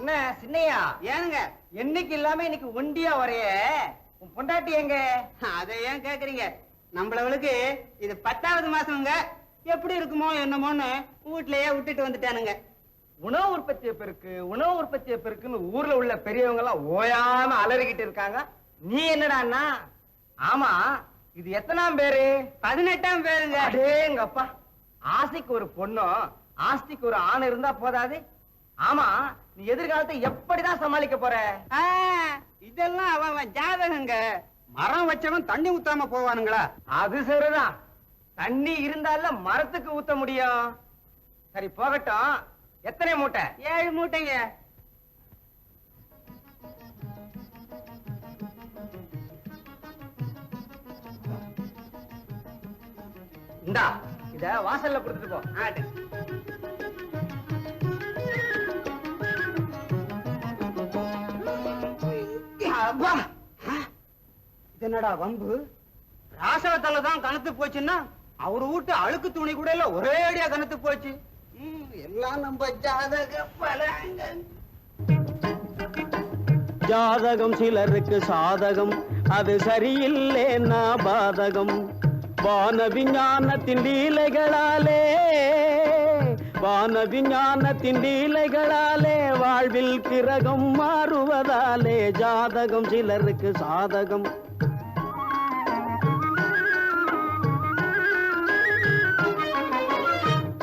என்ன சின்னையா? ஏனுங்க என்னைக்கு இல்லாம இன்னைக்கு ஒண்டியா வரைய? உன் பொண்டாட்டி எங்க? அதை ஏன் கேக்குறீங்க? நம்மளவளுக்கு இது 10வது மாசம்ங்க. எப்படி இருக்குமோ என்னமோன்னு வீட்லயே விட்டுட்டு வந்துட்டானுங்க. உணவு உற்பத்தியை பெருக்கு, உணவு உற்பத்தியை பெருக்குன்னு ஊர்ல உள்ள பெரியவங்க எல்லாம் ஓயாம அலறிக்கிட்டு இருக்காங்க. நீ என்னடான்னா? ஆமா, இது எத்தனாம் பேரு? 18ஆம் பேருங்க. அடேங்கப்பா, ஆசைக்கு ஒரு பொண்ணும் ஆஸ்திக்கு ஒரு ஆண் இருந்தா போதாது? ஆமா, நீ எதிர்காலத்தை எப்படிதான் சமாளிக்க போற? இதெல்லாம் அவன் ஜாதகங்க. மரம் வச்சவன் தண்ணி ஊத்தாம போவானுங்களா? அது சரிதான். தண்ணி இருந்தால மரத்துக்கு ஊத்த முடியும். சரி போகட்டும். எத்தனை மூட்டை? 7 மூட்டைங்க. இந்தா, இத வாசல்ல கொடுத்துட்டு போ. ஆட்டு. அப்பா, இதனடா வம்பு? ராசவத்தாலதான் கணத்து போச்சுன்னா அவரு வீட்டு அழுக்கு துணி கூட இல்ல, ஒரே அடியா கணத்து போச்சு. எல்லாம் நம்ம ஜாதகம் பலங்க. ஜாதகம் சிலருக்கு சாதகம், அது சரியில்லைன்னா பாதகம். வான விஞ்ஞானத்தின் லீலைகளாலே, வான விஞ்ஞானத்தின் லீலைகளாலே வாழ்வில் கிரகம் மாறுவதாலே ஜாதகம் சிலருக்கு சாதகம்.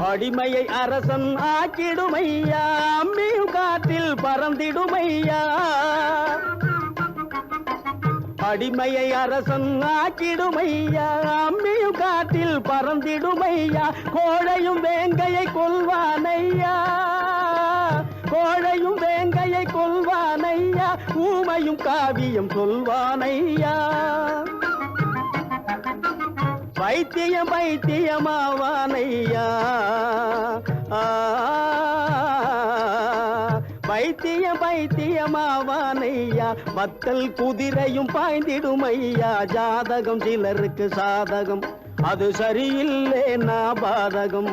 அடிமையை அரசன் ஆக்கிடுமையா, அம்மியும் காற்றில் பறந்திடுமையா. அடிமையை அரசன் ஆக்கிடுமையா, அம்மியும் காற்றில் பறந்திடுமையா. கோழையும் வேங்கையை கொல்வானையா, கோழையும் வேங்கையை கொல்வானையா. ஊமையும் காவியம் சொல்வானையா. பைத்தியம் பைத்தியமாவானையா, பைத்தியம் பைத்தியமாவானையா. மக்கள் குதிரையும் பாய்ந்திடுமையா. ஜாதகம் சிலருக்கு சாதகம், அது சரியில்லைன்னா பாதகம்.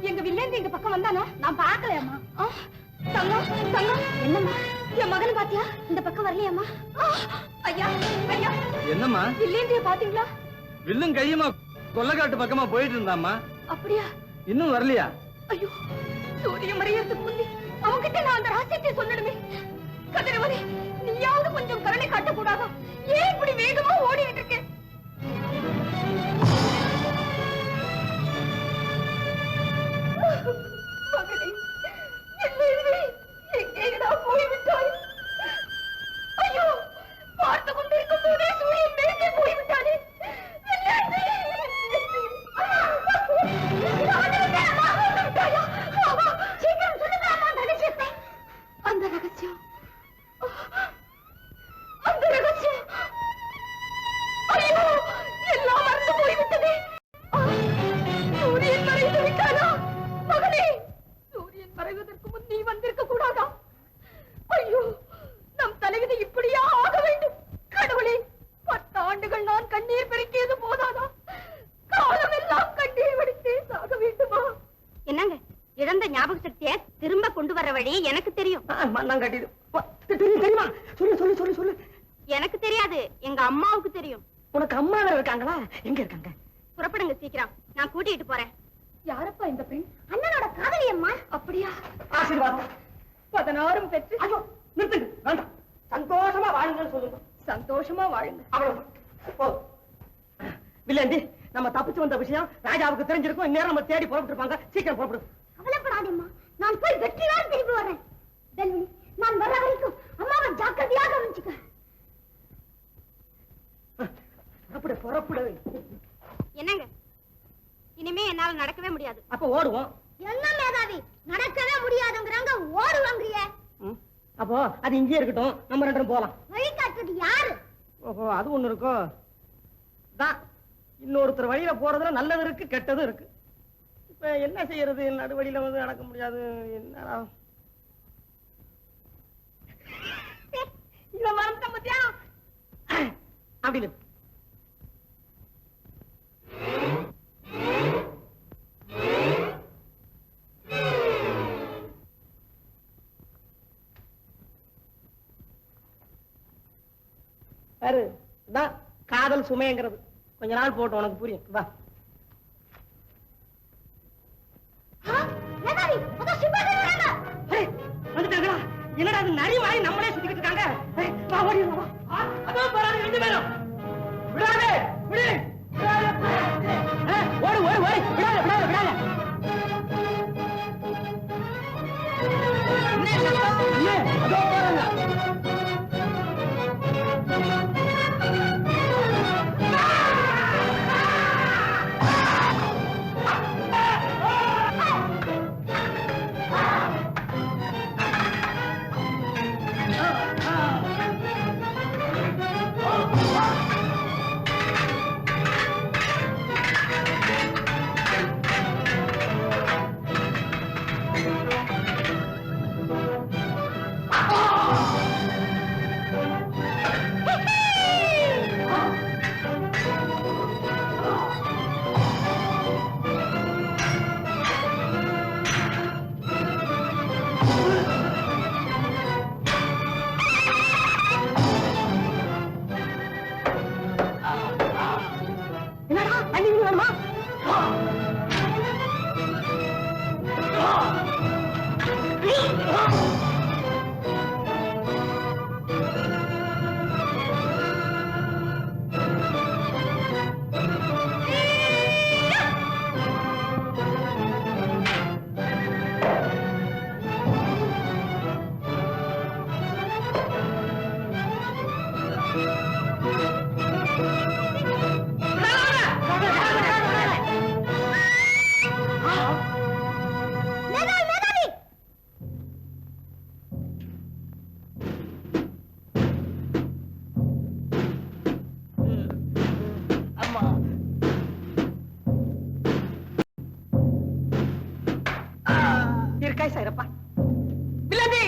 எங்க வில்லேந்து எங்க பக்கம் வந்தானா? நான் பாக்கலையம்மா. தங்கம் தங்கம், என்னம்மா என் மகன் பாத்தியா? இந்த பக்கம் வரலையாம்மா? ஐயா ஐயா, என்னம்மா வில்லேந்திய பாத்தீங்களா? வில்லும் கையுமா கொல்லக்காட்டு பக்கமா போயிட்டு இருந்தாமா. அப்படியா? இன்னும் வரலையா? ஐயோ, சூரியன் மறையறதுக்கு முந்தி அவங்கிட்ட நான் அந்த ரகசியத்தை சொல்லணுமே. கதிரவனே, நீயாவது கொஞ்சம் கருணை காட்டக்கூடாதா? ஏன் இப்படி வேகமா ஓடிட்டு இருக்கேன்? மகனே, எங்கேடா போய்விட்டாய்? ஐயோ, பார்த்து கொண்டிருக்கும் போதே சூரியன் மேலே போய்விட்டானே. சீக்கிரம் சொல்லுங்க அந்த ரகசியத்தை. அந்த ரகசியம், அந்த ரகசியம். ஐயோ, எல்லாம் மறந்து போய்விட்டதே. சூரியன் மறைந்து விட்டானா? மகனே, சூரியன் மறைவதற்கு முன் நீ வந்திருக்க கூடாதா? ஐயோ, நம் தலைவிதி இப்படியா ஆக வேண்டும்? கடவுளே, 10 ஆண்டுகள் நான் கண்ணீர் பெருக்கியது போதாதா? காலமெல்லாம் கண்ணீர் வடித்தே சாக வேண்டுமா? என்னங்க, இழந்த ஞாபக சக்தியை திரும்ப கொண்டு வர வழி எனக்கு தெரியும். தெரியுமா? சொல்லு சொல்லு சொல்லு சொல்லு. எனக்கு தெரியாது, எங்க அம்மாவுக்கு தெரியும். உனக்கு அம்மா வேற இருக்காங்களா? எங்க இருக்காங்க? புறப்படுங்க சீக்கிரம், நான் கூட்டிட்டு போறேன். யாரப்பா இந்த பெண்? அண்ணனோட காதலி அம்மா. அப்படியா? ஆசீர்வாதம். 16 பெற்று. ஐயோ, நிறுத்துங்க, வேண்டாம். சந்தோஷமா வாழுங்கன்னு சொல்லுங்க. சந்தோஷமா வாழுங்க. அவ்வளவு. வில்லேந்தி, நம்ம தப்பிச்சு வந்த விஷயம் ராஜாவுக்கு தெரிஞ்சிருக்கும். இந்நேரம் நம்ம தேடி புறப்பட்டு இருப்பாங்க. சீக்கிரம் புறப்படு. கவலைப்படாதேம்மா, நான் போய் வெற்றியோடு திரும்பி வர்றேன். டெல்லி, நான் வர வரைக்கும் அம்மாவை ஜாக்கிரதையாக கவனிச்சுக்க. புறப்படு புறப்படு. என்னங்க, இனிமே என்னால நடக்கவே முடியாது. அப்ப ஓடுவோம். என்ன மேதாவி, நடக்கவே முடியாதுங்கறாங்க, ஓடுவாங்கறியே. அப்போ அது இங்கே இருக்கட்டும், நம்ம 2 பேரும் போலாம். வழி காட்டுறது யாரு? ஓஹோ, அது ஒண்ணு இருக்கும். தான் இன்னொருத்தர் வழியில போறதுல நல்லது இருக்கு, கெட்டதும் இருக்கு. இப்ப என்ன செய்யறது? நடுவழியில வந்து நடக்க முடியாது. என்னடா இத மறந்துட்ட பத்தியா? அப்படி பாரு இதான் காதல் சுமைங்கிறது. கொஞ்ச நாள் போட்டு உனக்கு புரியும். வா. வந்துட்டாங்களா? என்னடா அது நரி மாதிரி நம்மளே சுத்திக்கிட்டு இருக்காங்க. வா ஓடி வா. அதோ போறாங்க ரெண்டு பேரும். விடாதே விடு. ஓடு ஓடு ஓடு. விடாதே விடாதே விடாதே. அண்ணே அதோ போறாங்க. இருக்காய் சாரப்பா. வில்லதி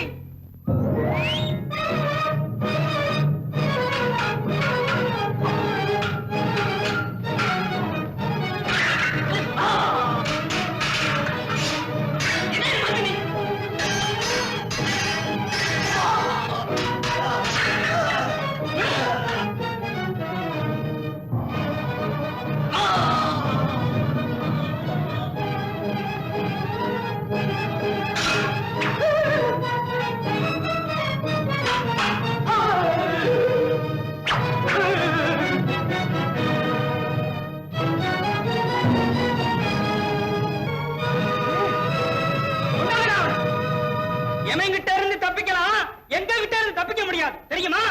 எமங்கிட்ட இருந்து தப்பிக்கலாம், எங்க கிட்ட இருந்து தப்பிக்க முடியாது தெரியுமா?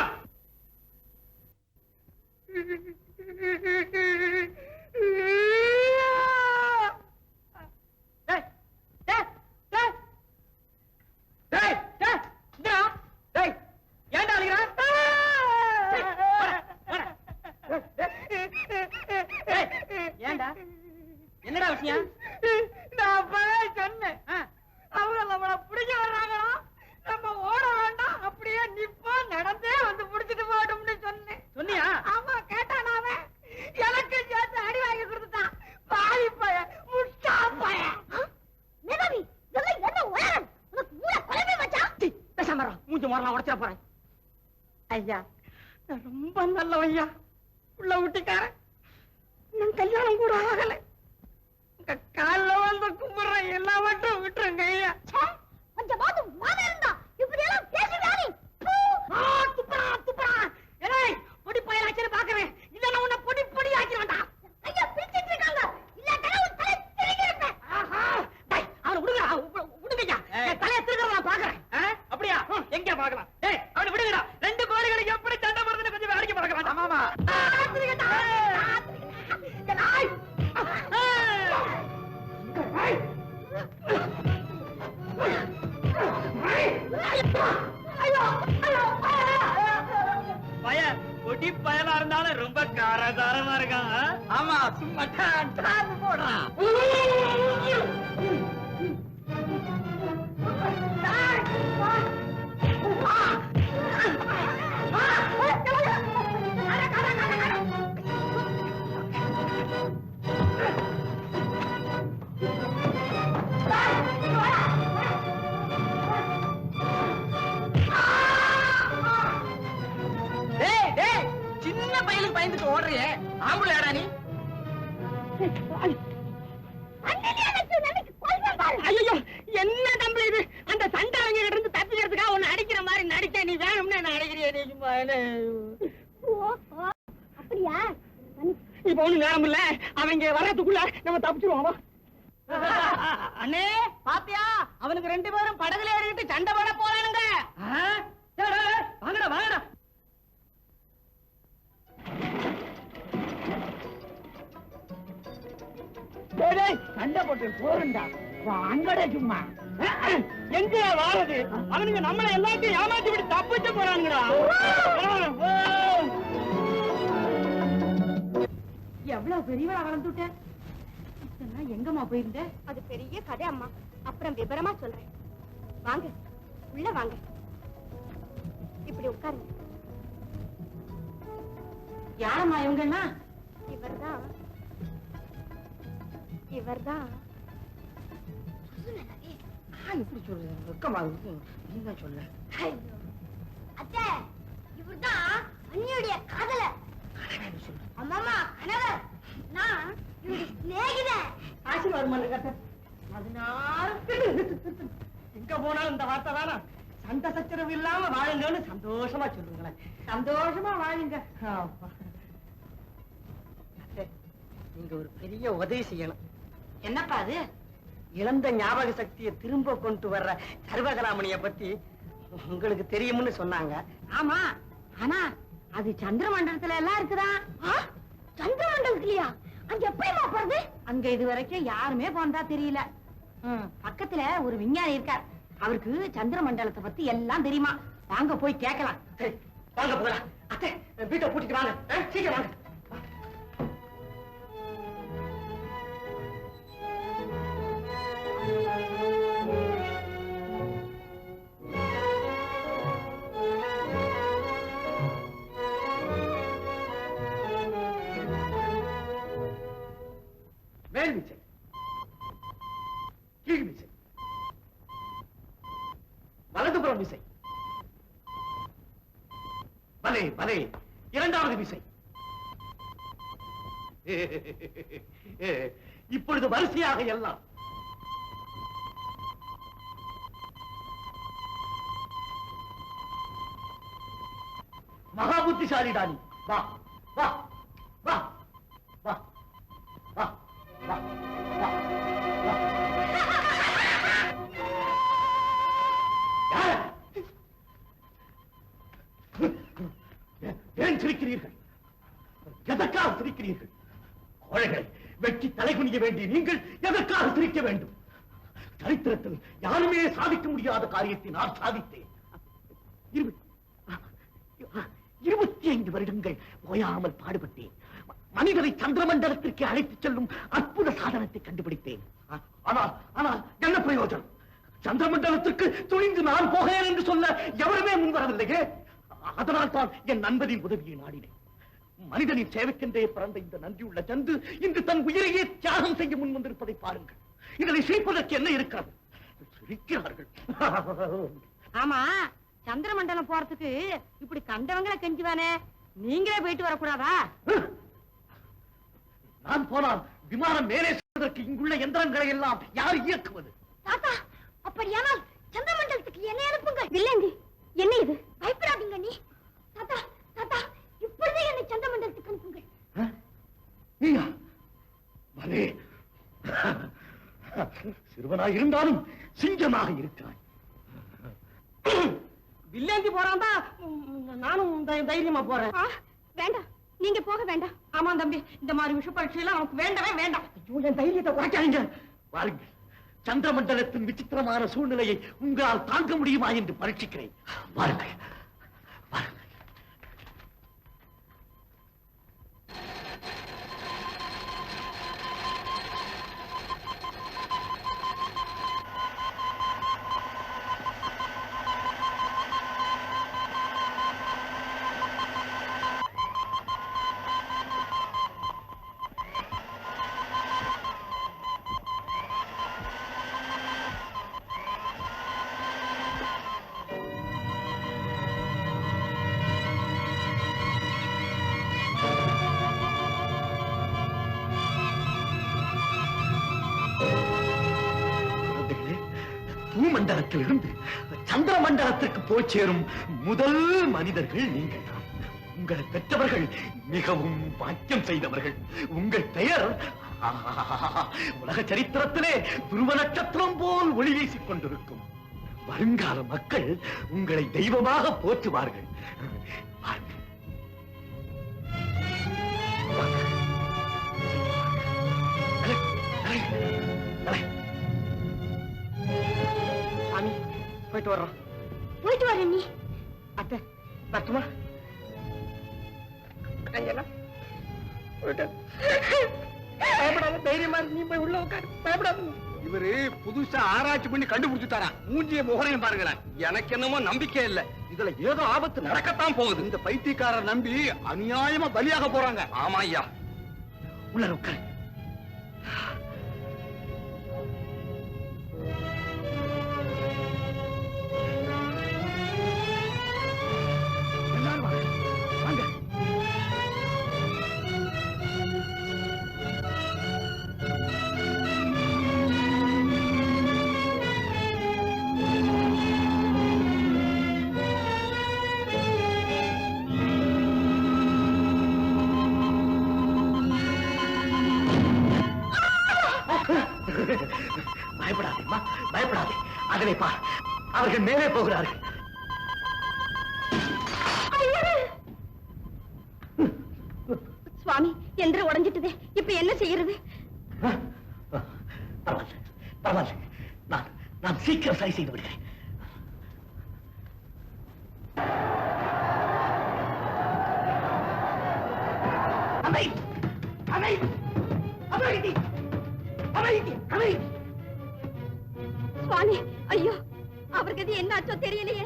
ஏன்டா அழுகிறா? ஏன்டா என்னடா விஷயம்? நான் அப்பவே சொன்னேன், அவங்க நம்மள பிடிக்க வர்றாங்களா, நம்ம ஓட வேண்டாம், அப்படியே நிப்போம், நடந்தே வந்து பிடிச்சிட்டு போட்டோம்னு சொன்னேன். சொன்னியா? ஆமா, கேட்டான். அவன் எனக்கு சேர்த்து அடி வாங்கி கொடுத்துட்டான். பாவி பையன், முட்டா பையன். மேதாவி, இதெல்லாம் என்ன உயரம்? உனக்கு மூளை குழம்பி வச்சான். பேசாம மூஞ்சி மோரலாம் உடச்சிட போறேன். ஐயா, நான் ரொம்ப நல்லவையா, உள்ள விட்டுக்காரன். நான் கல்யாணம் கூட ஆகலை. உங்க கால்ல வந்து கும்பிடுறேன், எல்லாம் மட்டும் விட்டுருங்க ஐயா. கொஞ்சமாவது மானம் இருந்தா இப்படி எல்லாம் பேசுறானே. பொடி பயலாச்சு பாக்குறேன். இல்ல நான் உன்னை பொடி பொடி ஆக்கிறேன்டா. ஐயா பிடிச்சிட்டு இருக்காங்க. இல்ல கடவுள் தலை திருகிறேன். அவனை விடுங்க, விடுங்க. தலையை திருக்கிறத நான் பாக்குறேன். அப்படியா? எங்க பாக்கலாம்? அவனை விடுங்கடா. ரெண்டு கோழிகளுக்கு எப்படி சண்டை போடுறதுன்னு கொஞ்சம் வேடிக்கை பார்க்கலாம். ஆமாமா. பையன் பொடி பயலா இருந்தாலும் ரொம்ப காரசாரமா இருக்கான். ஆமா, சும்மா போடுறான். பயந்துட்டு ஓடுறியே ஆம்பளையாடா நீ? ஐயோ என்ன தம்பி இது? அந்த சண்டாளங்க கிட்ட இருந்து தப்பிக்கிறதுக்காக ஒன்னு அடிக்கிற மாதிரி நடிச்ச நீ வேணும்னு என்ன அடிக்கிறிய நீ? அப்படியா? இப்ப ஒண்ணு நேரம் இல்ல, அவங்க வர்றதுக்குள்ள நம்ம தப்பிச்சிருவோம். அண்ணே பாத்தியா, அவனுக்கு 2 பேரும் படகுல ஏறிட்டு சண்டை போட போறானுங்க. வாங்கடா வாங்கடா. சண்டை போட்டு போறா அங்கட சும்மா எங்க வாரது? அவனுங்க நம்மளை எல்லாத்தையும் ஏமாத்தி விட்டு தப்பிச்சு போறானுங்கடா. எவ்வளவு பெரியவளா வளர்ந்துட்டேன். எங்கம்மா போயிருந்த? அது பெரிய கதை அம்மா, அப்புறம் விவரமா சொல்றேன். வாங்க உள்ள வாங்க, இப்படி உட்காருங்க. யாரம்மா இவங்கன்னா? இவர்தான் இவர்தான். எப்படி சொல்றது? வெக்கமா இருக்கு. நீங்க சொல்ல. அத்தை, இவர்தான் அண்ணியுடைய காதலர். அம்மாமா கணவர். நான் இவருடைய சிநேகிதன். ஆசீர்வாதம் கட்ட 16 எங்க போனாலும் இந்த வார்த்தை தானா? சண்டை சச்சரவு இல்லாம வாழுங்கன்னு சந்தோஷமா சொல்லுங்களேன். சந்தோஷமா வாழுங்க. நீங்க ஒரு பெரிய உதவி செய்யணும். என்னப்பா அது? இழந்த ஞாபக சக்தியை திரும்ப கொண்டு வர்ற சர்வகலாமணிய பத்தி உங்களுக்கு தெரியும்னு சொன்னாங்க. ஆமா, ஆனா அது சந்திரமண்டலத்துல எல்லாம் இருக்குதா? சந்திரமண்டலத்திலயா? அங்க எப்படிமா போறது? அங்க இது வரைக்கும் யாருமே போனதா தெரியல. பக்கத்துல ஒரு விஞ்ஞானி இருக்கார், அவருக்கு சந்திரமண்டலத்தை பத்தி எல்லாம் தெரியுமா. வாங்க போய் கேட்கலாம். சரி வாங்க போகலாம். அத்தை வீட்டை பூட்டிட்டு வாங்க, சீக்கிரம் வாங்க. மேல் விசை, கீழ் விசை, வலதுபுறம் விசை, பலே பலே, 2வது விசை. இப்பொழுது வரிசையாக எல்லாம். மகா புத்திசாலிடானி, வா வா வா வா வா வா வா வா. ஏன் சிரிக்கிறீர்கள்? எதற்காக சிரிக்கிறீர்கள்? கோழைகளை வெட்டி தலைகுனிய வேண்டிய நீங்கள் எதற்காக சிரிக்க வேண்டும்? சரித்திரத்தில் யாருமே சாதிக்க முடியாத காரியத்தை நான் சாதித்தேன். 25 வருடங்கள் ஓயாமல் பாடுபட்டேன். மனிதனை சந்திரமண்டலத்திற்கு அழைத்துச் செல்லும் அற்புத சாதனத்தை கண்டுபிடித்தேன். ஆனால் என்ன பிரயோஜனம்? சந்திரமண்டலத்திற்கு துணிந்து நான் போகிறேன் என்று சொல்ல எவருமே முன்வரவில்லையே. அதனால் தான் என் நண்பரின் உதவியை நாடினேன். மனிதனின் சேவைக்கென்றே பிறந்த இந்த நன்றியுள்ள சந்து இன்று தன் உயிரையே தியாகம் செய்ய முன் வந்திருப்பதை பாருங்கள். இதனை சிரிப்பதற்கு என்ன இருக்கிறது? சிரிக்கிறார்கள். ஆமா, சந்திரமண்டலம் போறதுக்கு இப்படி கண்டவங்களை கெஞ்சுவானே, நீங்களே போயிட்டு வரக்கூடாதா? நான் போனால் விமானம் மேலே செல்வதற்கு இங்குள்ள எந்திரங்களை எல்லாம் யார் இயக்குவது? தாத்தா, அப்படியானால் சந்திரமண்டலத்துக்கு என்ன அனுப்புங்கள். இல்லைங்க, என்ன இது? பயப்படாதீங்க நீ. தாத்தா தாத்தா, இப்பொழுதே என்னை சந்திரமண்டலத்துக்கு அனுப்புங்கள். நீயா? பலே, சிறுவனாய் இருந்தாலும் சிங்கமாக இருக்கிறாய். வில்லேந்தி போறான் தான் நானும் தைரியமா போறேன். வேண்டாம், நீங்க போக வேண்டாம். ஆமா தம்பி, இந்த மாதிரி விஷ பரீட்சை எல்லாம் நமக்கு வேண்டவே வேண்டாம். என் தைரியத்தை குறைக்காதீங்க. வாருங்கள், சந்திரமண்டலத்தின் விசித்திரமான சூழ்நிலையை உங்களால் தாங்க முடியுமா என்று பரீட்சிக்கிறேன். வாருங்கள் வாருங்கள். பூமண்டலத்தில் இருந்து சந்திர மண்டலத்திற்கு போய் சேரும் முதல் மனிதர்கள் நீங்கள் தான். உங்களை பெற்றவர்கள் மிகவும் பாக்கியம் செய்தவர்கள். உங்கள் பெயர் உலக சரித்திரத்திலே துருவ நட்சத்திரம் போல் ஒளி வீசிக் கொண்டிருக்கும். வருங்கால மக்கள் உங்களை தெய்வமாக போற்றுவார்கள். சாமி போயிட்டு வர்றோம். போயிட்டு வரேன் நீ. அத்தை பத்துமா பயப்படாத, தைரியமா நீ போய் உள்ள உட்காரு, பயப்படாத. இவரு புதுசா ஆராய்ச்சி பண்ணி கண்டுபிடிச்சுட்டாரா? மூஞ்சிய முகரையும் பாருங்களேன். எனக்கு என்னமோ நம்பிக்கை இல்ல. இதுல ஏதோ ஆபத்து நடக்கத்தான் போகுது. இந்த பைத்தியக்காரர் நம்பி அநியாயமா பலியாக போறாங்க. ஆமா ஐயா. உள்ள உட்காரு. எல்லாரும் வாங்க. வாங்க. பயப்படாதேம்மா, பயப்படாதே. அதனை பார், அவர்கள் மேலே போகிறார்கள். சுவாமி என்று உடைஞ்சிட்டதே, இப்ப என்ன செய்யறது? பரவாயில்ல, பரவாயில்ல. நான் சீக்கிரம் சரி செய்து விடுகிறேன். அமைதி, அமைதி, அமைதி, அமைதி, அமைதி. சுவாமி, ஐயோ, அவருக்கு அது என்னாச்சோ தெரியலையே.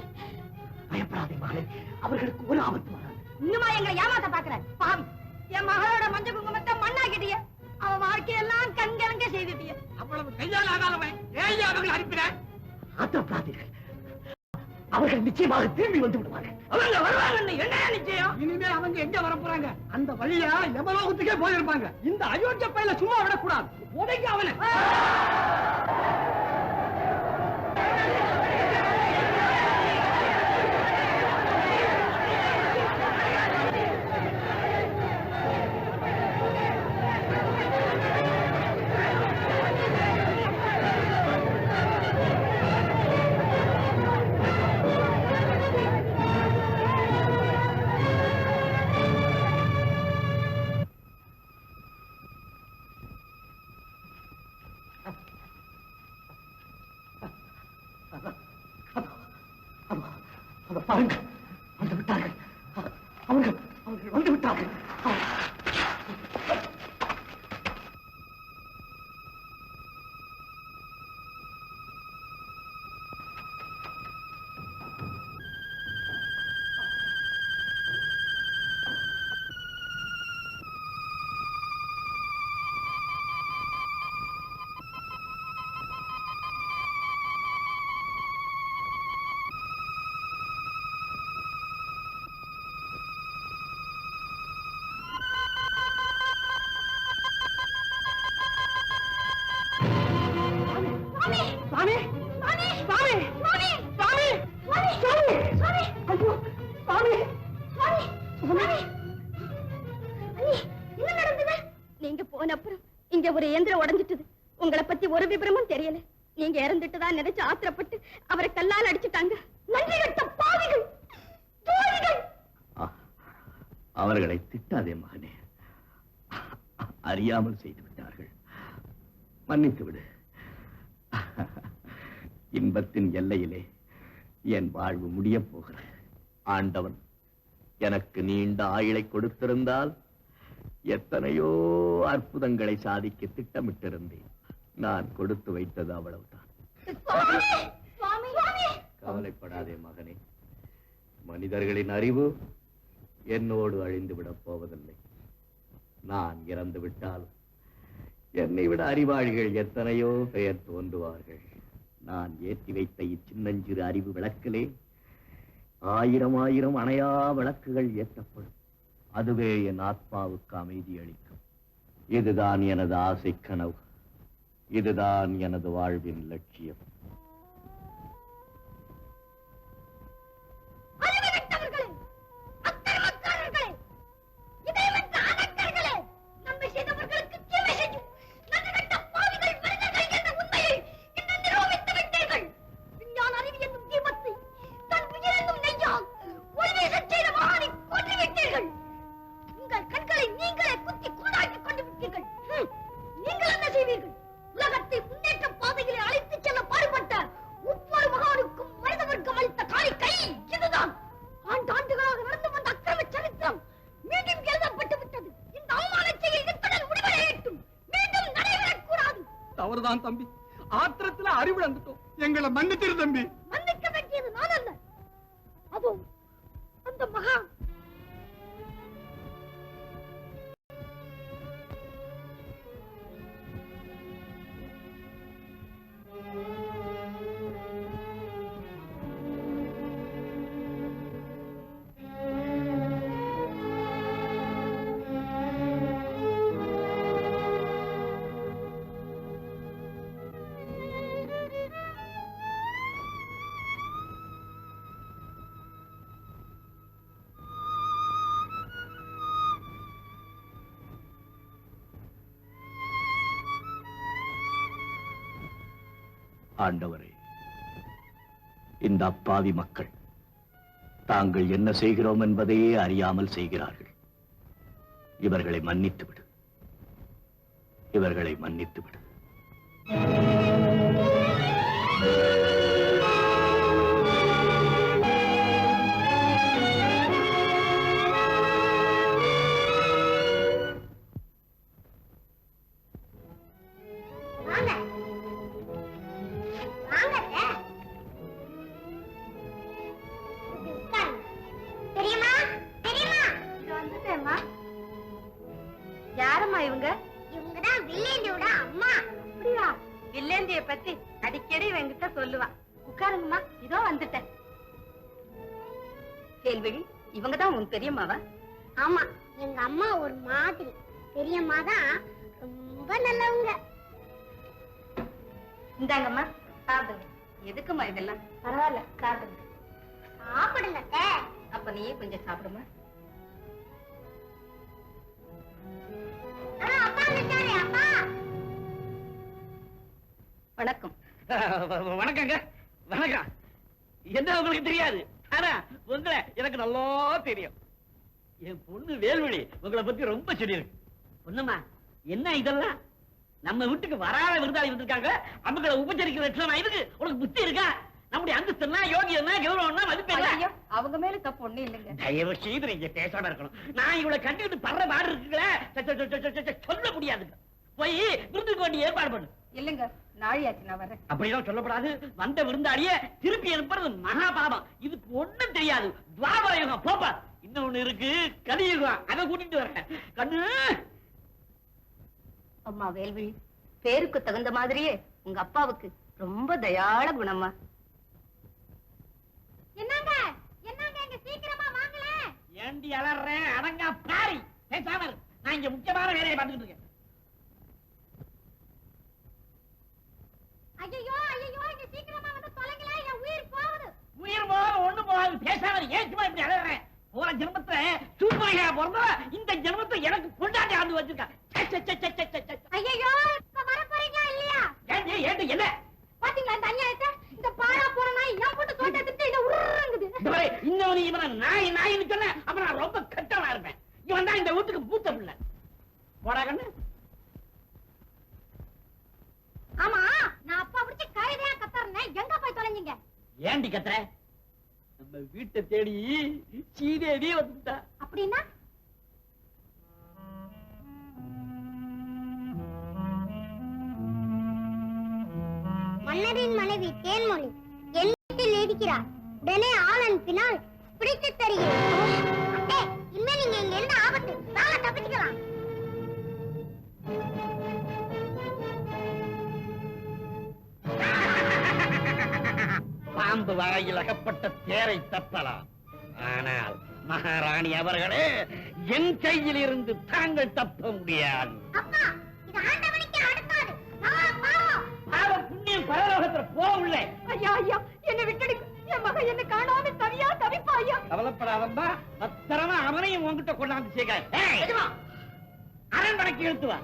பயப்படாதே மகளே, அவர்களுக்கு ஒரு ஆபத்து வராது. இன்னுமா எங்களை ஏமாத்த பாக்குறேன்? பாவி, என் மகளோட மஞ்ச குங்குமத்தை மண்ணாக்கிட்டிய. அவ வாழ்க்கையெல்லாம் கண்கலங்க செய்துட்டிய. அவ்வளவு கையால் ஆகாதவன் ஏன் அவர்கள் அனுப்பினார்? ஆத்திரப்படாதீர்கள். அவர்கள் நிச்சயமாக திரும்பி வந்து விடுவார்கள். அவங்க வருவாங்க. என்ன நிச்சயம்? இனிமே அவங்க எங்க வர போறாங்க? அந்த வழியா யமலோகத்துக்கே போயிருப்பாங்க. இந்த அயோக்கிய பையல சும்மா விடக்கூடாது. உதைக்க அவனை. பாருங்கள், வந்து விட்டார்கள். அவர்கள் வந்து விட்டார்கள். சாமி, சாமி, சாமி, சாமி, சாமி, சாமி, சாமி, ஐயோ, சாமி, சுவாமி, சுவாமி. அண்ணி, என்ன நடந்தது? நீங்க போன அப்புறம் இங்க ஒரு இயந்திரம் உடைஞ்சிட்டது. உங்களை பத்தி ஒரு விபரமும் தெரியல. நீங்க இறந்துட்டுதான் நினைச்சு ஆத்திரப்பட்டு அவரை கல்லால் அடிச்சுட்டாங்க. நன்றி கட்ட பாவிகள், துரோகிகள். அவர்களை திட்டாதே மகனே, அறியாமல் செய்து விட்டார்கள். மன்னித்து விடு. இன்பத்தின் எல்லையிலே என் வாழ்வு முடியப் போகிறது. ஆண்டவன் எனக்கு நீண்ட ஆயுளை கொடுத்திருந்தால் எத்தனையோ அற்புதங்களை சாதிக்க திட்டமிட்டிருந்தேன். நான் கொடுத்து வைத்தது அவ்வளவுதான். கவலைப்படாதே மகனே, மனிதர்களின் அறிவு என்னோடு அழிந்து விடப் போவதில்லை. நான் இறந்து விட்டால் என்னை விட அறிவாளிகள் எத்தனையோ பெயர் தோன்றுவார்கள். நான் ஏற்றி வைத்த இச்சின்னஞ்சிறு அறிவு விளக்கிலே ஆயிரம் ஆயிரம் அணையா விளக்குகள் ஏற்றப்படும். அதுவே என் ஆத்மாவுக்கு அமைதி அளிக்கும். இதுதான் எனது ஆசை கனவு. இதுதான் எனது வாழ்வின் லட்சியம். தான் தம்பி. ஆத்திரத்துல அறிவிழந்துட்டோம். எங்களை மன்னிச்சிரு தம்பி. மன்னிக்க வேண்டியது நான் அல்ல, அதுவும் அந்த மகான். ஆண்டவரே, இந்த அப்பாவி மக்கள் தாங்கள் என்ன செய்கிறோம் என்பதையே அறியாமல் செய்கிறார்கள். இவர்களை மன்னித்து விடு, இவர்களை மன்னித்து விடு. யாரம்மா இவங்க? இவங்கதான் வில்லேந்தியோட அம்மா. அப்படியா? வில்லேந்திய பத்தி அடிக்கடி என்கிட்ட சொல்லுவா. உட்காருங்கம்மா, இதோ வந்துட்டேன். கேள்விடி, இவங்கதான் உன் பெரியம்மாவா? ஆமா, எங்க அம்மா ஒரு மாதிரி. பெரியம்மா தான் ரொம்ப நல்லவங்க. இந்தாங்கம்மா, சாப்பிடுங்க. எதுக்குமா இதெல்லாம்? பரவாயில்ல, சாப்பிடுங்க. சாப்பிடுங்க. அப்ப நீயே கொஞ்சம் சாப்பிடுமா. வணக்கம். வணக்கங்க. வணக்கம். என்ன உங்களுக்கு தெரியாது, ஆனா உங்களை எனக்கு நல்லா தெரியும். என் பொண்ணு வேல்வழி உங்களை பத்தி ரொம்ப சொல்லியிருக்கு. பொண்ணுமா, என்ன இதெல்லாம்? நம்ம வீட்டுக்கு வராத விருந்தாளி வந்திருக்காங்க, அவங்களை உபச்சரிக்கிற லட்சணம் இதுக்கு உனக்கு புத்தி இருக்கா? நம்முடைய அந்தஸ்துனா, யோகியம்னா, கௌரவம்னா, மதிப்பேன். அவங்க மேல தப்பு ஒண்ணு இல்லைங்க. தயவு செய்து நீங்க பேசாம இருக்கணும். நான் இவளை கண்டுகிட்டு படுற பாடு இருக்குல்ல, சொல்ல முடியாது. போய் விருந்துக்கு வேண்டிய ஏற்பாடு பண்ணு. இல்லைங்க, நாழியாச்சு, நான் வரேன். அப்படிதான் சொல்லப்படாது. வந்த விருந்தாளிய திருப்பி அனுப்புறது மகா பாவம். இதுக்கு ஒண்ணும் தெரியாது. துவாபர யுகம் போப்பா. இன்னொன்னு இருக்கு, கலியுகம். அதை கூட்டிட்டு வரேன். கண்ணு. அம்மா வேல்விழி, பேருக்கு தகுந்த மாதிரியே உங்க அப்பாவுக்கு ரொம்ப தயாள குணமா. என்னங்க என்னங்க, இங்க சீக்கிரமா வாங்கல. ஏண்டி அலறேன்? அடங்கா பாரி, பேசாம இரு. நான் இங்க முக்கியமான வேலையை பார்த்துக்கிட்டு இருக்கேன். ஐயோ ஐயோ, இங்க சீக்கிரமா வந்து தொலைங்களே, என் உயிர் போகுது. உயிர் போக ஒண்ணு போகாது. பேசாம ஏன் சும்மா இப்படி அலறேன்? போற ஜென்மத்துல சூப்பரையா பிறந்தா இந்த ஜென்மத்தை எனக்கு கொண்டாடி ஆண்டு வச்சிருக்கா. ஐயோ, இப்ப வர போறீங்க இல்லையா? ஏண்டி ஏண்டி என்ன பாத்தீங்களா இந்த அநியாயத்தை? இந்த பாழா போற நாய் என் போட்டு தோட்ட எடுத்துட்டு இத உருங்குது. இன்னொரு இவனை நாய் நாயின்னு சொன்ன அப்ப நான் ரொம்ப கட்டமா இருப்பேன். இவன் தான் இந்த வீட்டுக்கு பூத்த பிள்ளை. போடா கண்ணு. ஆமா, நான் அப்பா பிடிச்ச கழுதையா கத்தறேன், எங்க போய் தொலைஞ்சீங்க? ஏண்டி கத்துற? நம்ம வீட்டை தேடி சீதேவி வந்துட்டா. அப்படின்னா மன்னரின் மனைவி தேன்மொழி என் வீட்டில் இருக்கிறார். உடனே ஆள் அனுப்பினால் பிடித்து தருகிறேன். இனிமே நீங்க இங்க இருந்த ஆபத்து, நாளை தப்பிச்சுக்கலாம். பாம்பு வாயில் அகப்பட்ட தேரை தப்பலாம், ஆனால் மகாராணி அவர்களே, என் கையில் இருந்து தாங்கள் தப்ப முடியாது. அப்பா, இது ஆண்டவனுக்கு அடுத்தாது. பாவம் புண்ணியம் பரலோகத்துல போகவில்லை. ஐயா ஐயா, என்னை விட்டுடுங்க. என் மகன் என்ன காணாம தவியா தவிப்பா ஐயா. கவலைப்படாதம்பா, பத்திரமா அவனையும் உங்ககிட்ட கொண்டாந்து சேர்க்க. அரண்மனைக்கு இழுத்து வா.